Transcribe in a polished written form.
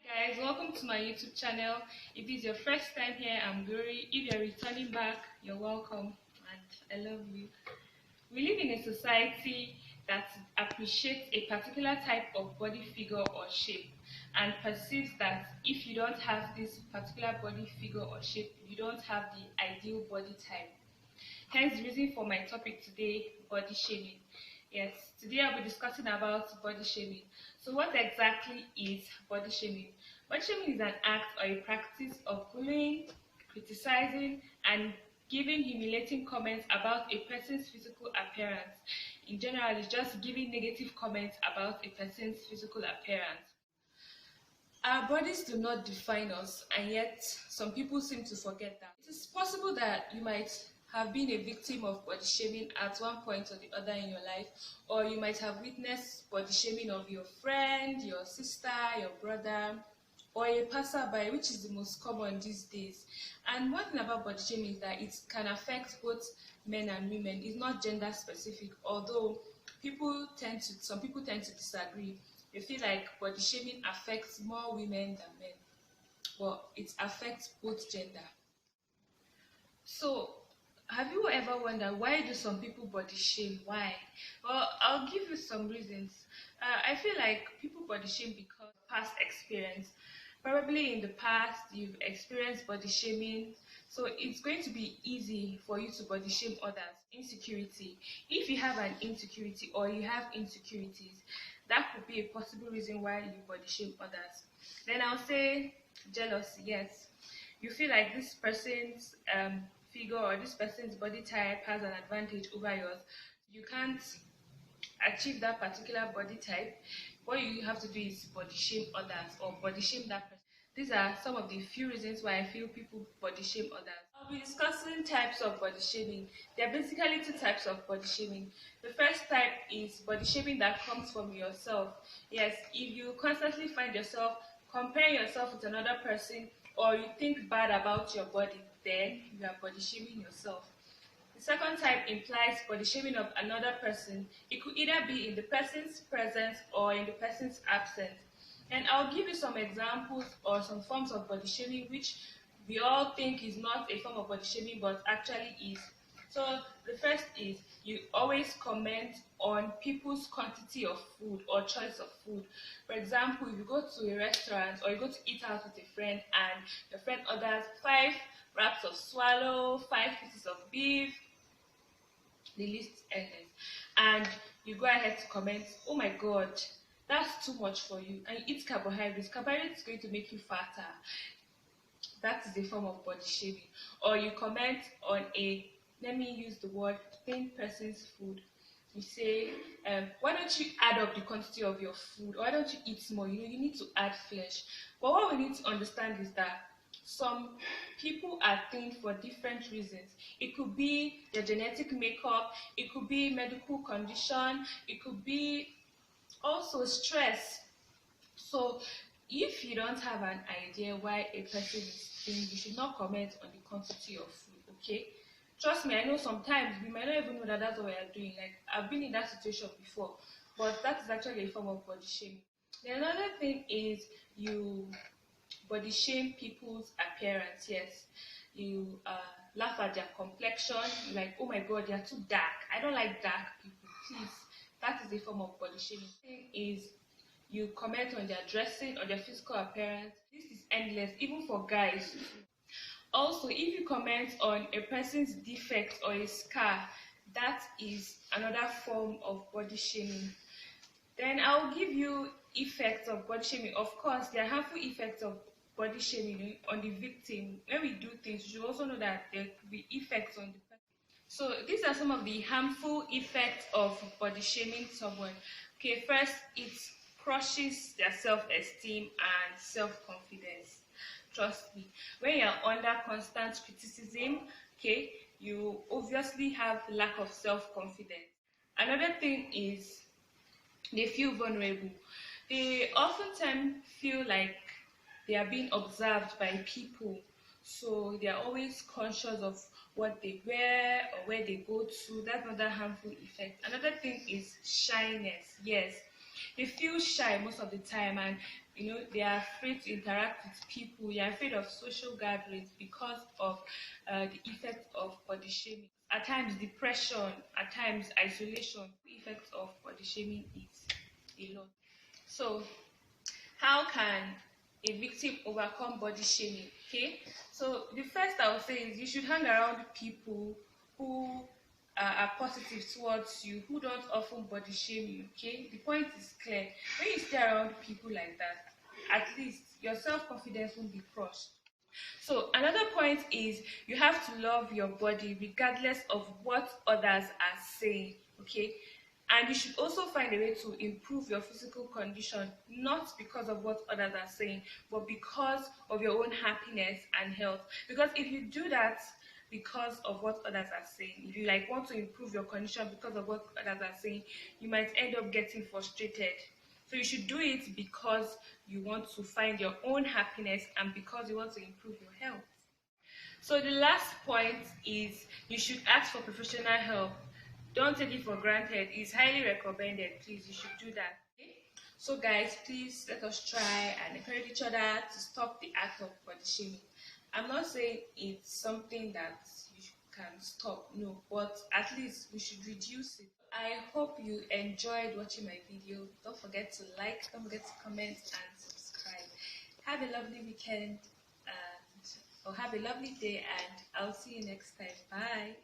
Guys, welcome to my YouTube channel. If it's your first time here, I'm Glory. If you're returning back, you're welcome and I love you. We live in a society that appreciates a particular type of body figure or shape and perceives that if you don't have this particular body figure or shape, you don't have the ideal body type. Hence the reason for my topic today, body shaming. Yes, today I'll be discussing about body shaming. So what exactly is body shaming? Body shaming is an act or a practice of bullying, criticizing, and giving humiliating comments about a person's physical appearance. In general, it's just giving negative comments about a person's physical appearance. Our bodies do not define us, and yet some people seem to forget that. It is possible that you might have been a victim of body shaming at one point or the other in your life, or you might have witnessed body shaming of your friend, your sister, your brother, or a passerby, which is the most common these days. And one thing about body shaming is that it can affect both men and women. It's not gender specific, although some people tend to disagree. They feel like body shaming affects more women than men, but it affects both gender. So have you ever wondered why do some people body shame? Why? Well, I'll give you some reasons. I feel like people body shame because of past experience. Probably in the past you've experienced body shaming, so it's going to be easy for you to body shame others. Insecurity. If you have an insecurity or you have insecurities, that could be a possible reason why you body shame others. Then I'll say jealousy. Yes, you feel like this person's figure or this person's body type has an advantage over yours. You can't achieve that particular body type. What you have to do is body shame others or body shame that person. These are some of the few reasons why I feel people body shame others. I'll be discussing types of body shaming. There are basically two types of body shaming. The first type is body shaming that comes from yourself. Yes, if you constantly find yourself comparing yourself with another person, or you think bad about your body, then you are body shaming yourself. The second type implies body shaming of another person. It could either be in the person's presence or in the person's absence. And I'll give you some examples or some forms of body shaming which we all think is not a form of body shaming but actually is. So the first is you always comment on people's quantity of food or choice of food. For example, if you go to a restaurant or you go to eat out with a friend and your friend orders 5 wraps of swallow, 5 pieces of beef, the list endless, and you go ahead to comment, oh my god, that's too much for you, and you eat carbohydrates. Carbohydrates is going to make you fatter. That is a form of body shaming. Or you comment on a, let me use the word, thin person's food. You say, why don't you add up the quantity of your food? Or why don't you eat more? You need to add flesh. But what we need to understand is that some people are thin for different reasons. It could be their genetic makeup, it could be medical condition, it could be also stress. So if you don't have an idea why a person is thin, you should not comment on the quantity of food, okay? Trust me, I know sometimes we might not even know that that's what we are doing. Like, I've been in that situation before, but that is actually a form of body shaming. Then another thing is you body shame people's appearance. Yes, you laugh at their complexion. You're like, oh my god, they are too dark. I don't like dark people. Please, that is a form of body shaming. Thing is you comment on their dressing or their physical appearance. This is endless, even for guys. Also, if you comment on a person's defect or a scar, that is another form of body shaming. Then I'll give you effects of body shaming. Of course, there are harmful effects of body shaming on the victim. When we do things, you should also know that there could be effects on the person. So these are some of the harmful effects of body shaming someone. Okay, first, it crushes their self-esteem and self-confidence. Trust me, when you're under constant criticism, okay, you obviously have lack of self-confidence. Another thing is they feel vulnerable. They oftentimes feel like they are being observed by people, so they are always conscious of what they wear or where they go to. That's another harmful effect. Another thing is shyness. Yes, they feel shy most of the time, and they are afraid to interact with people. You're afraid of social gatherings because of the effect of body shaming. At times depression, at times isolation. The effects of body shaming is a lot. So how can a victim overcome body shaming? Okay, so the first I would say is you should hang around people who are positive towards you, who don't often body shame you. Okay, the point is clear. When you stay around people like that, at least your self-confidence won't be crushed. So another point is you have to love your body regardless of what others are saying. Okay, and you should also find a way to improve your physical condition, not because of what others are saying, but because of your own happiness and health. Because if you do that because of what others are saying, if you like want to improve your condition because of what others are saying, you might end up getting frustrated. So you should do it because you want to find your own happiness and because you want to improve your health. So the last point is you should ask for professional help. Don't take it for granted. It's highly recommended. Please, you should do that. Okay? So guys, please let us try and encourage each other to stop the act of body shaming. I'm not saying it's something that you can stop, no, but at least we should reduce it. I hope you enjoyed watching my video. Don't forget to like, don't forget to comment and subscribe. Have a lovely weekend or have a lovely day, and I'll see you next time. Bye.